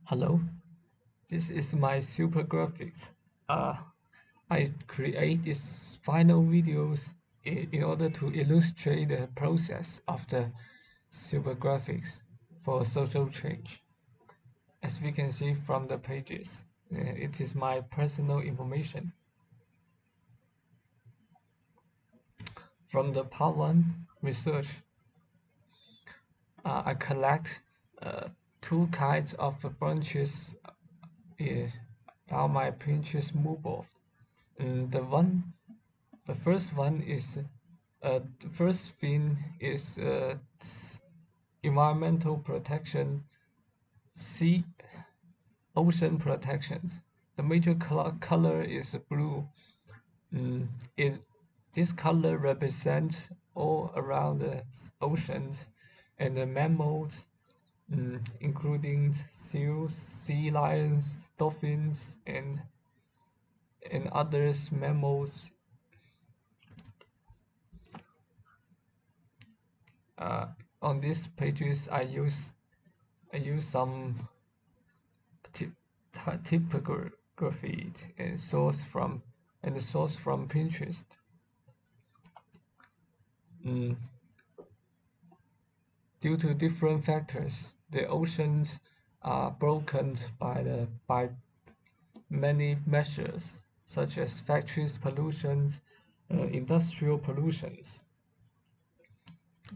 Hello, this is my super graphics. Uh, I create these final videos in order to illustrate the process of the super graphics for social change. As we can see from the pages, it is my personal information. From the part 1 research, I collect uh, two kinds of branches uh, about my Pinterest mobile. And the first one is the first thing is environmental protection, sea ocean protection. The major color is blue. Mm, it this color represents all around the oceans and the mammals, including seals, sea lions, dolphins, and others mammals. Uh, on these pages, I use some typography and source from Pinterest. Mm, Due to different factors, the oceans are broken by many measures, such as factories pollutions, industrial pollutions.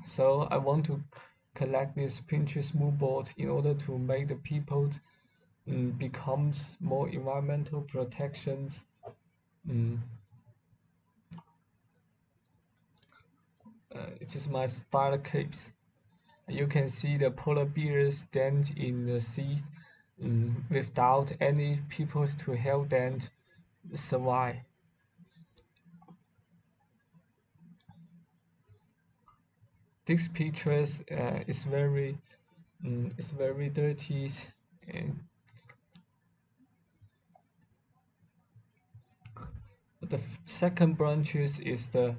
So I want to collect this Pinterest mood board in order to make the people becomes more environmental protections. Mm, it is my style case. You can see the polar bears stand in the sea without any people to help them survive. This picture is very dirty, and the second branches is the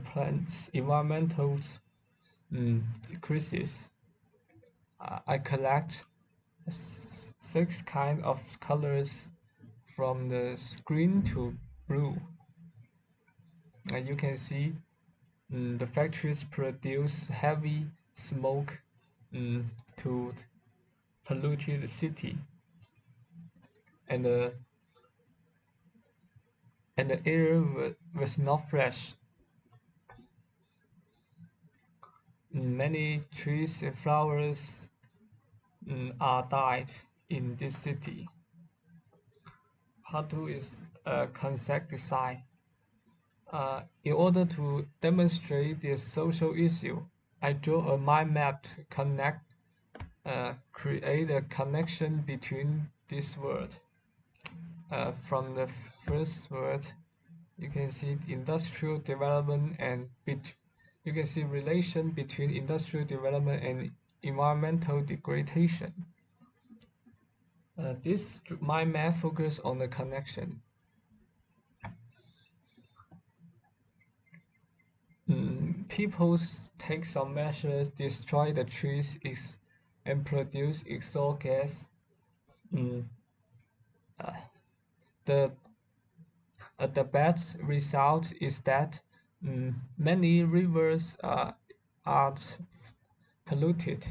plant's environmental crisis. I collect six kind of colors from the green to blue. And you can see the factories produce heavy smoke to pollute the city, and the and the air was not fresh. Many trees and flowers are died in this city. Part 2 is concept design. In order to demonstrate this social issue, I draw a mind map to create a connection between this word. From the first word, you can see industrial development you can see relation between industrial development and environmental degradation. This mind map focus on the connection. People take some measures, destroy the trees and produce exhaust gas. Mm, uh, the the bad result is that many rivers are polluted,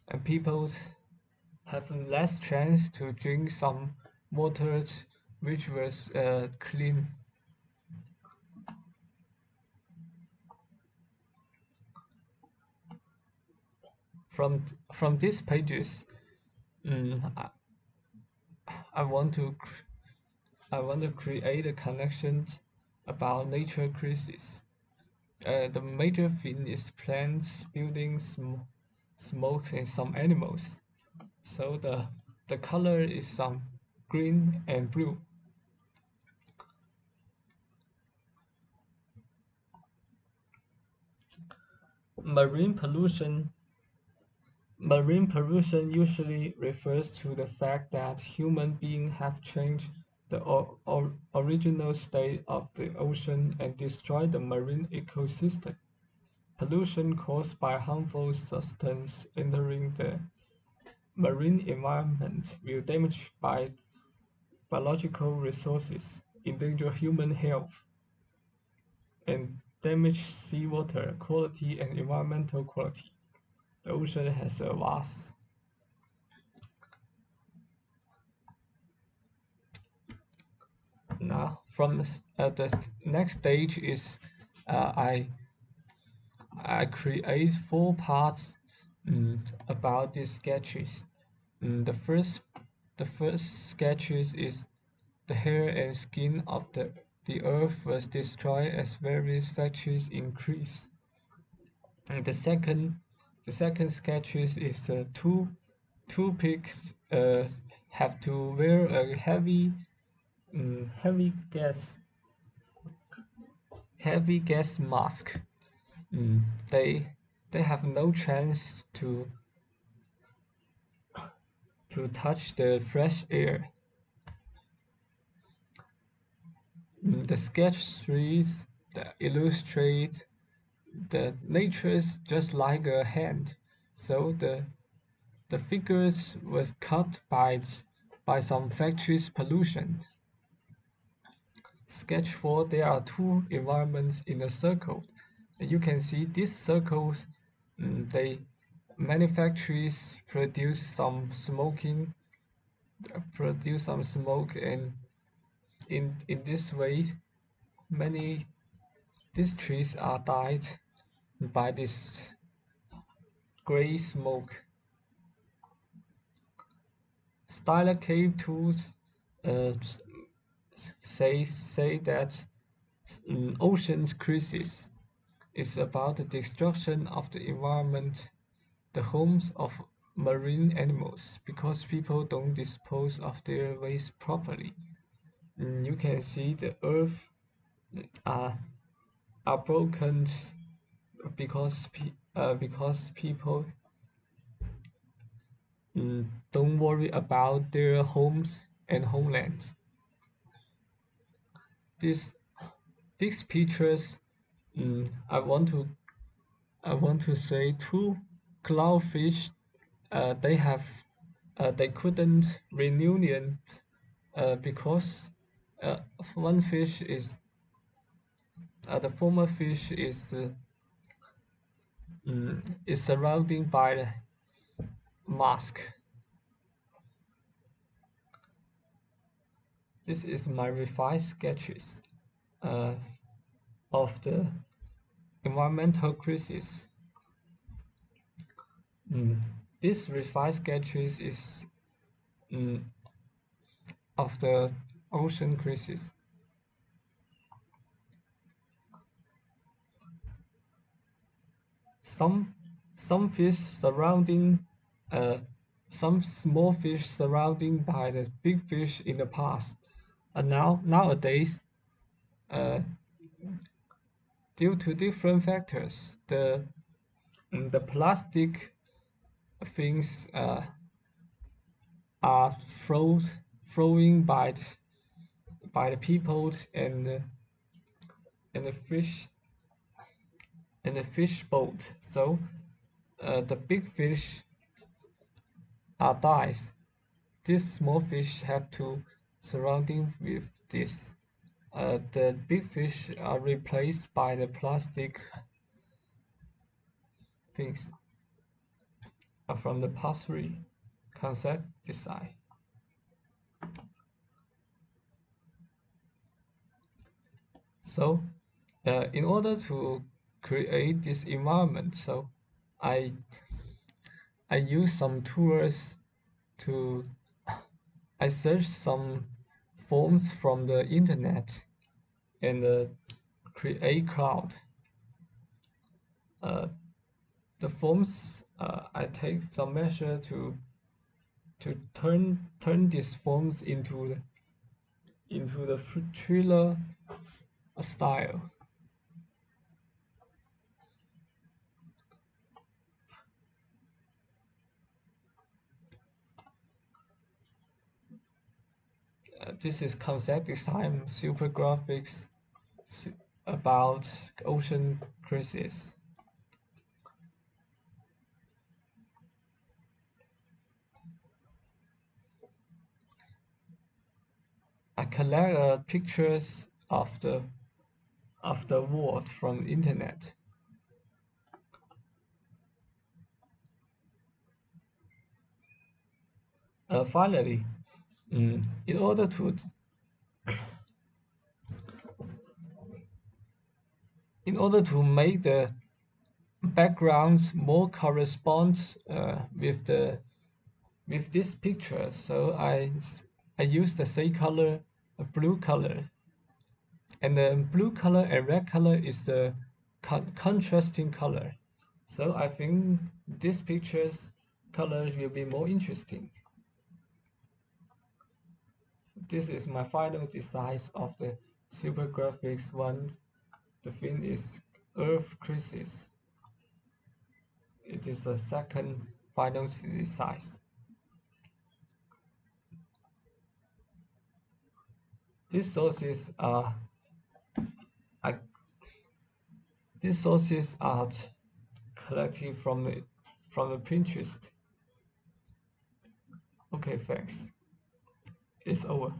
and people have less chance to drink some water which was clean. From these pages, I, I want to create a connection about nature crisis. The major thing is plants, buildings, smoke, and some animals. So the color is some green and blue. Marine pollution Marine pollution usually refers to the fact that human beings have changed the original state of the ocean and destroyed the marine ecosystem. Pollution caused by harmful substances entering the marine environment will damage biological resources, endanger human health, and damage seawater quality and environmental quality. The ocean has a vast. Now, from the next stage is I create 4 parts about these sketches. The first sketches is the hair and skin of the earth was destroyed as various factories increase. And the second sketches is two pigs have to wear a heavy gas mask. Mm, they have no chance to touch the fresh air. The sketch trees that illustrate the nature's just like a hand. So the figures was cut by some factory's pollution. Sketch 4, there are two environments in a circle. You can see these circles, they manufacturers produce some smoke, and in this way many these trees are dyed by this gray smoke. Styler cave tools uh, say that ocean's crisis is about the destruction of the environment, the homes of marine animals, because people don't dispose of their waste properly. You can see the earth are are broken because people don't worry about their homes and homelands. These these pictures, I want to say two clownfish. They couldn't reunion because uh, one fish the former fish is surrounded by the mask. This is my revised sketches uh, of the environmental crisis. Mm, this revised sketches is mm, of the ocean crisis. Some some fish surrounding uh, some small fish surrounding by the big fish in the past. And nowadays, uh, due to different factors, the plastic things are flowing by the people and the fish and the fish boat. So the big fish are dies. These small fish have to surrounding with this. The big fish are replaced by the plastic things from the past-free concept design. So, in order to create this environment, so I I use some tools to I search some forms from the internet and create cloud. Uh, the forms I take some measure to turn these forms into the thriller style. This is concept design, super graphics about ocean crisis. collect pictures of the world from internet. Finally, mm, in order to make the backgrounds more correspond with this picture, so I use the same color, a blue color, and the blue color and red color is the contrasting color. So I think this picture's color will be more interesting. This is my final design of the Super Graphics one. The theme is Earth Crisis. It is the second final design. These sources are I, these sources are collected from the Pinterest. Okay, thanks. It's over.